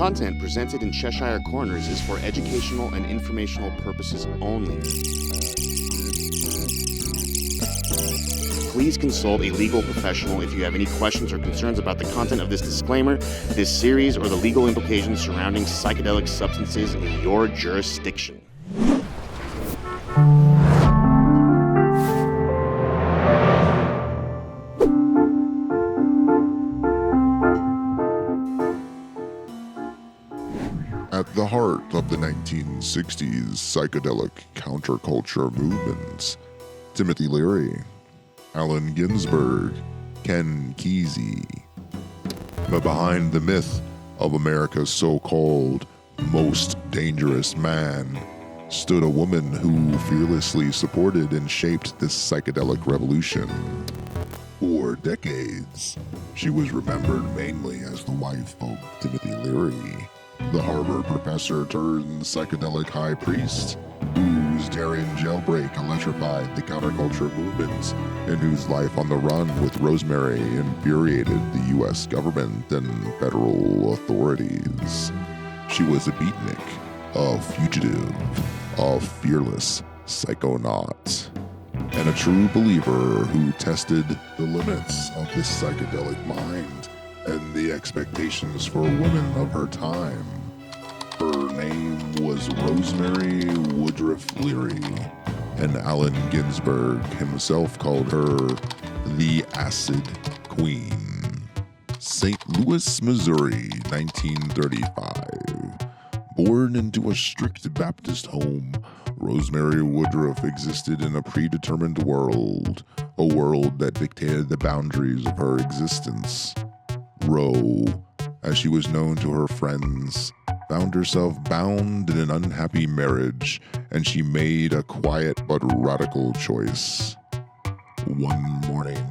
Content presented in Cheshire Corners is for educational and informational purposes only. Please consult a legal professional if you have any questions or concerns about the content of this disclaimer, this series, or the legal implications surrounding psychedelic substances in your jurisdiction. At the heart of the 1960s psychedelic counterculture movements, Timothy Leary, Allen Ginsberg, Ken Kesey. But behind the myth of America's so-called most dangerous man stood a woman who fearlessly supported and shaped this psychedelic revolution. For decades, she was remembered mainly as the wife of Timothy Leary, the Harvard professor turned psychedelic high priest, whose daring jailbreak electrified the counterculture movement, and whose life on the run with Rosemary infuriated the U.S. government and federal authorities. She was a beatnik, a fugitive, a fearless psychonaut, and a true believer who tested the limits of the psychedelic mind and the expectations for women of her time. Her name was Rosemary Woodruff Leary, and Allen Ginsberg himself called her the Acid Queen. St. Louis, Missouri, 1935. Born into a strict Baptist home, Rosemary Woodruff existed in a predetermined world, a world that dictated the boundaries of her existence. Ro, as she was known to her friends, found herself bound in an unhappy marriage, and she made a quiet but radical choice. One morning,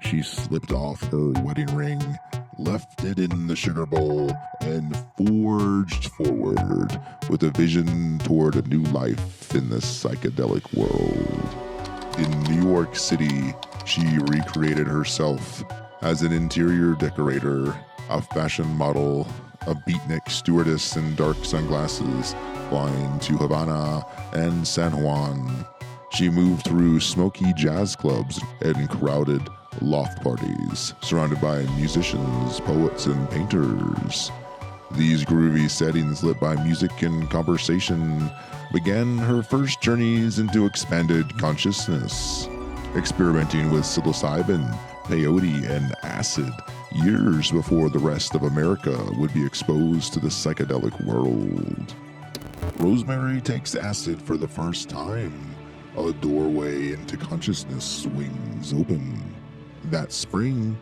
she slipped off her wedding ring, left it in the sugar bowl, and forged forward with a vision toward a new life in the psychedelic world. In New York City, she recreated herself as an interior decorator, a fashion model, a beatnik stewardess in dark sunglasses, flying to Havana and San Juan. She moved through smoky jazz clubs and crowded loft parties, surrounded by musicians, poets, and painters. These groovy settings lit by music and conversation began her first journeys into expanded consciousness, experimenting with psilocybin, peyote, and acid years before the rest of America would be exposed to the psychedelic world. Rosemary takes acid for the first time. A doorway into consciousness swings open. That spring,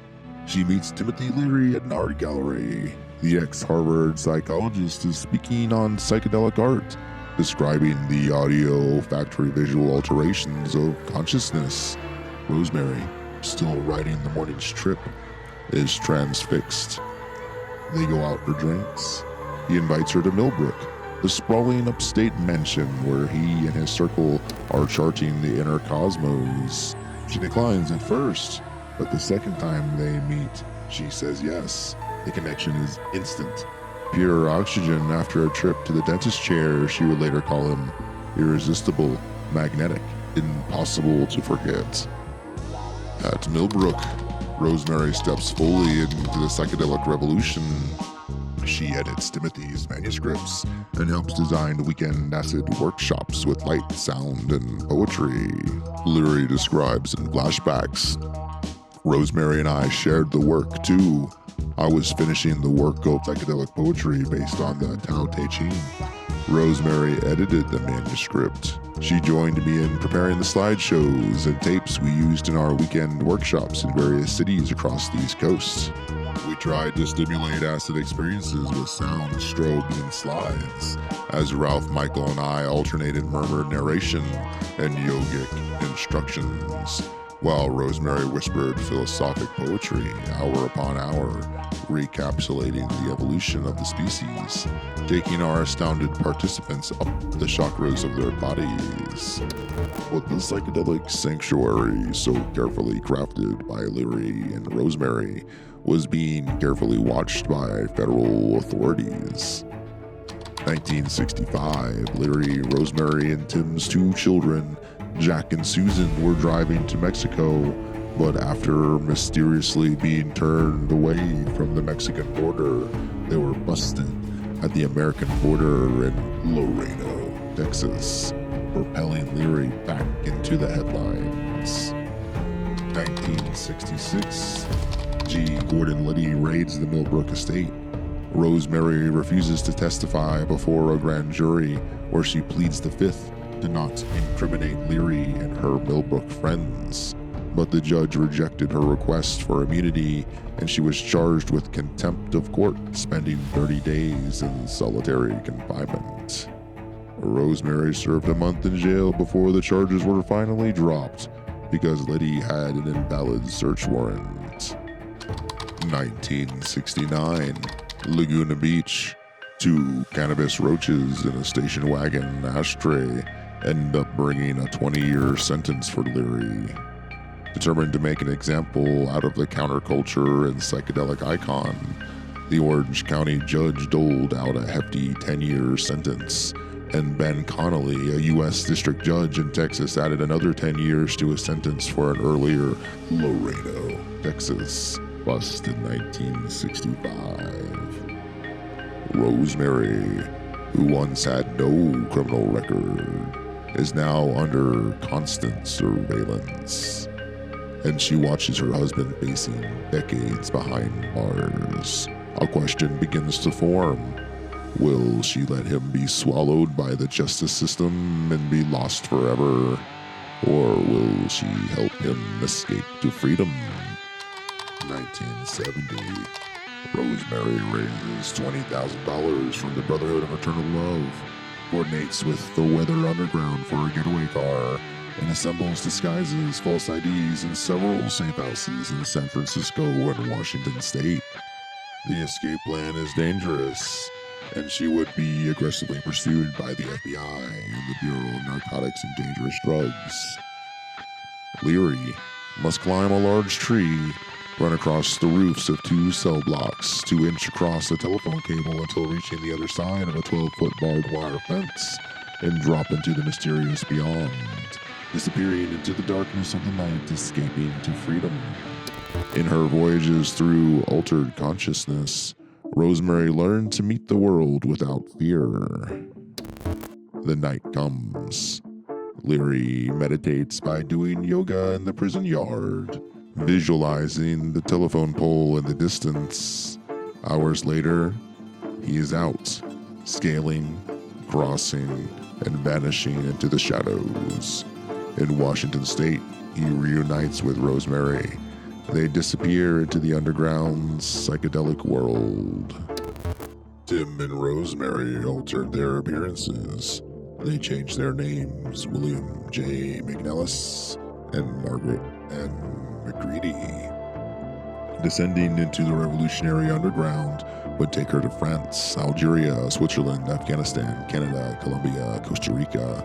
she meets Timothy Leary at an art gallery. The ex-Harvard psychologist is speaking on psychedelic art, describing the audio-factory visual alterations of consciousness. Rosemary, still riding the morning's trip, is transfixed. They go out for drinks. He invites her to Millbrook, the sprawling upstate mansion where he and his circle are charting the inner cosmos. She declines at first, but the second time they meet, she says yes. The connection is instant. Pure oxygen after a trip to the dentist chair, she would later call him irresistible, magnetic, impossible to forget. At Millbrook, Rosemary steps fully into the psychedelic revolution. She edits Timothy's manuscripts and helps design weekend acid workshops with light, sound, and poetry. Leary describes in flashbacks, Rosemary and I shared the work too. I was finishing the work of psychedelic poetry based on the Tao Te Ching. Rosemary edited the manuscript. She joined me in preparing the slideshows and tapes we used in our weekend workshops in various cities across the East Coast. We tried to stimulate acid experiences with sound, strobes, and slides, as Ralph, Michael, and I alternated murmured narration and yogic instructions, while Rosemary whispered philosophic poetry hour upon hour, recapitulating the evolution of the species, taking our astounded participants up the chakras of their bodies. But the psychedelic sanctuary, so carefully crafted by Leary and Rosemary, was being carefully watched by federal authorities. 1965, Leary, Rosemary, and Tim's two children, Jack and Susan, were driving to Mexico, but after mysteriously being turned away from the Mexican border, they were busted at the American border in Laredo, Texas, propelling Leary back into the headlines. 1966, G. Gordon Liddy raids the Millbrook estate. Rosemary refuses to testify before a grand jury, where she pleads the fifth to not incriminate Leary and her Millbrook friends. But the judge rejected her request for immunity, and she was charged with contempt of court, spending 30 days in solitary confinement. Rosemary served a month in jail before the charges were finally dropped, because Liddy had an invalid search warrant. 1969, Laguna Beach. Two cannabis roaches in a station wagon ashtray end up bringing a 20-year sentence for Leary. Determined to make an example out of the counterculture and psychedelic icon, the Orange County judge doled out a hefty 10-year sentence, and Ben Connolly, a U.S. district judge in Texas, added another 10 years to his sentence for an earlier Laredo, Texas bust in 1965. Rosemary, who once had no criminal record, is now under constant surveillance, and she watches her husband facing decades behind bars. A question begins to form. Will she let him be swallowed by the justice system and be lost forever? Or will she help him escape to freedom? 1970. Rosemary raises $20,000 from the Brotherhood of Eternal Love, coordinates with the Weather Underground for a getaway car, and assembles disguises, false IDs, and several safe houses in San Francisco and Washington State. The escape plan is dangerous, and she would be aggressively pursued by the FBI and the Bureau of Narcotics and Dangerous Drugs. Leary must climb a large tree, run across the roofs of 2 cell blocks, 2 inch across a telephone cable until reaching the other side of a 12-foot barbed wire fence, and drop into the mysterious beyond, disappearing into the darkness of the night, escaping to freedom. In her voyages through altered consciousness, Rosemary learned to meet the world without fear. The night comes. Leary meditates by doing yoga in the prison yard, visualizing the telephone pole in the distance. Hours later, he is out, scaling, crossing, and vanishing into the shadows. In Washington State, he reunites with Rosemary. They disappear into the underground's psychedelic world. Tim and Rosemary altered their appearances. They changed their names, William J. McNellis and Margaret and McCreedy. Descending into the revolutionary underground would take her to France, Algeria, Switzerland, Afghanistan, Canada, Colombia, Costa Rica,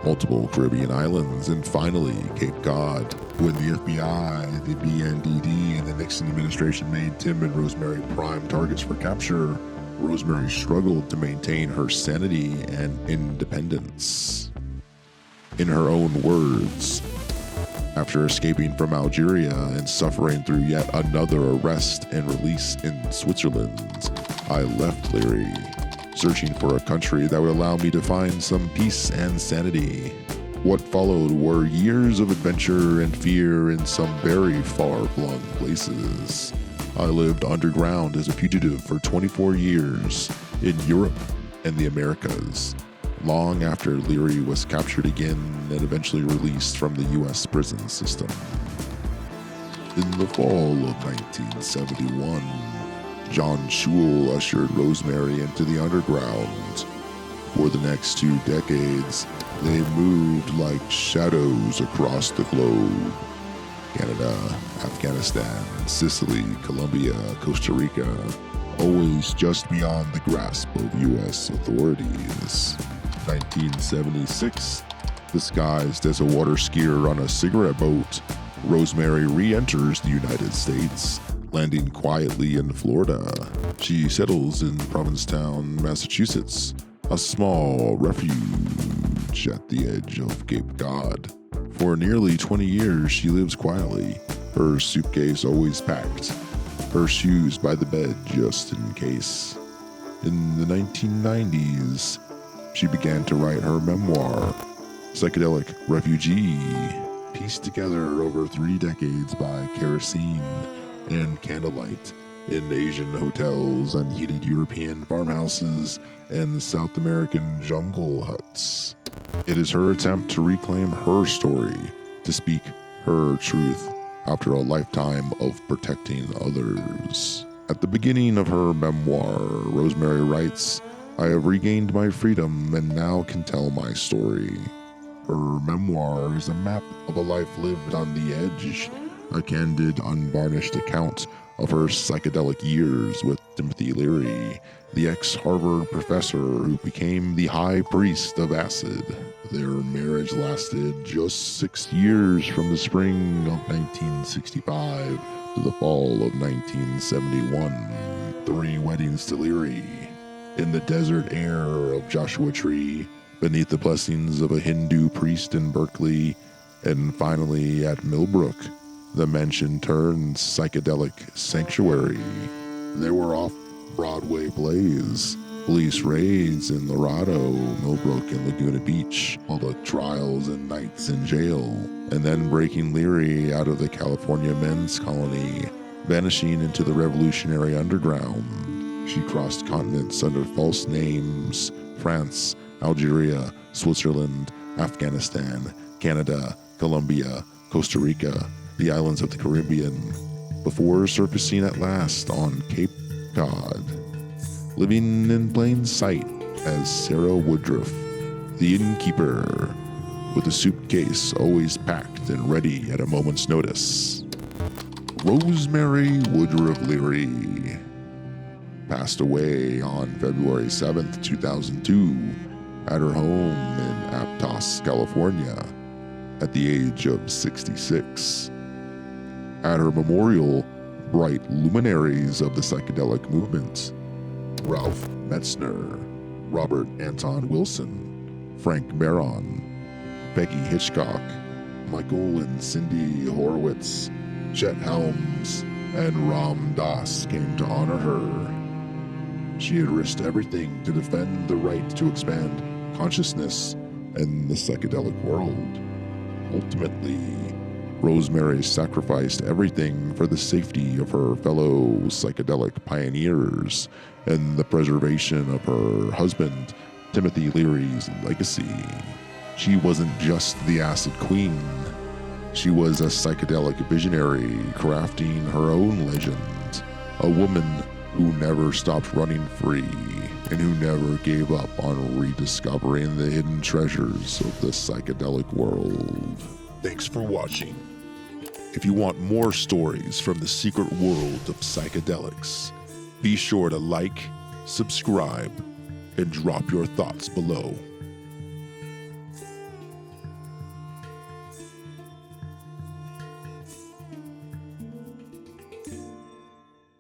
multiple Caribbean islands, and finally Cape Cod. When the FBI, the BNDD, and the Nixon administration made Tim and Rosemary prime targets for capture, Rosemary struggled to maintain her sanity and independence. In her own words, after escaping from Algeria and suffering through yet another arrest and release in Switzerland, I left Leary, searching for a country that would allow me to find some peace and sanity. What followed were years of adventure and fear in some very far-flung places. I lived underground as a fugitive for 24 years in Europe and the Americas, long after Leary was captured again and eventually released from the U.S. prison system. In the fall of 1971, John Schewel ushered Rosemary into the underground. For the next 2 decades, they moved like shadows across the globe. Canada, Afghanistan, Sicily, Colombia, Costa Rica, always just beyond the grasp of U.S. authorities. 1976, disguised as a water skier on a cigarette boat, Rosemary re-enters the United States, Landing quietly in Florida, she settles in Provincetown, Massachusetts, a small refuge at the edge of Cape Cod. For nearly 20 years, she lives quietly, her suitcase always packed, her shoes by the bed just in case. In the 1990s, she began to write her memoir, Psychedelic Refugee, pieced together over 3 decades by kerosene and candlelight in Asian hotels, unheated European farmhouses, and South American jungle huts. It is her attempt to reclaim her story, to speak her truth after a lifetime of protecting others. At the beginning of her memoir, Rosemary writes, "I have regained my freedom and now can tell my story." Her memoir is a map of a life lived on the edge, a candid, unvarnished account of her psychedelic years with Timothy Leary, the ex-Harvard professor who became the high priest of acid. Their marriage lasted just 6 years, from the spring of 1965 to the fall of 1971. 3 weddings to Leary, in the desert air of Joshua Tree, beneath the blessings of a Hindu priest in Berkeley, and finally at Millbrook, the mansion turned psychedelic sanctuary. There were off-Broadway plays, police raids in Lauderdale, Millbrook, and Laguna Beach, public trials and nights in jail, and then breaking Leary out of the California men's colony, vanishing into the revolutionary underground. She crossed continents under false names: France, Algeria, Switzerland, Afghanistan, Canada, Colombia, Costa Rica, the islands of the Caribbean, before surfacing at last on Cape Cod, living in plain sight as Sarah Woodruff, the innkeeper, with a suitcase always packed and ready at a moment's notice. Rosemary Woodruff Leary passed away on February 7th, 2002, at her home in Aptos, California, at the age of 66. At her memorial, bright luminaries of the psychedelic movement: Ralph Metzner, Robert Anton Wilson, Frank Barron, Peggy Hitchcock, Michael and Cindy Horowitz, Chet Helms, and Ram Dass came to honor her. She had risked everything to defend the right to expand consciousness in the psychedelic world. Ultimately, Rosemary sacrificed everything for the safety of her fellow psychedelic pioneers and the preservation of her husband, Timothy Leary's legacy. She wasn't just the Acid Queen. She was a psychedelic visionary crafting her own legend, a woman who never stopped running free and who never gave up on rediscovering the hidden treasures of the psychedelic world. Thanks for watching. If you want more stories from the secret world of psychedelics, be sure to like, subscribe, and drop your thoughts below.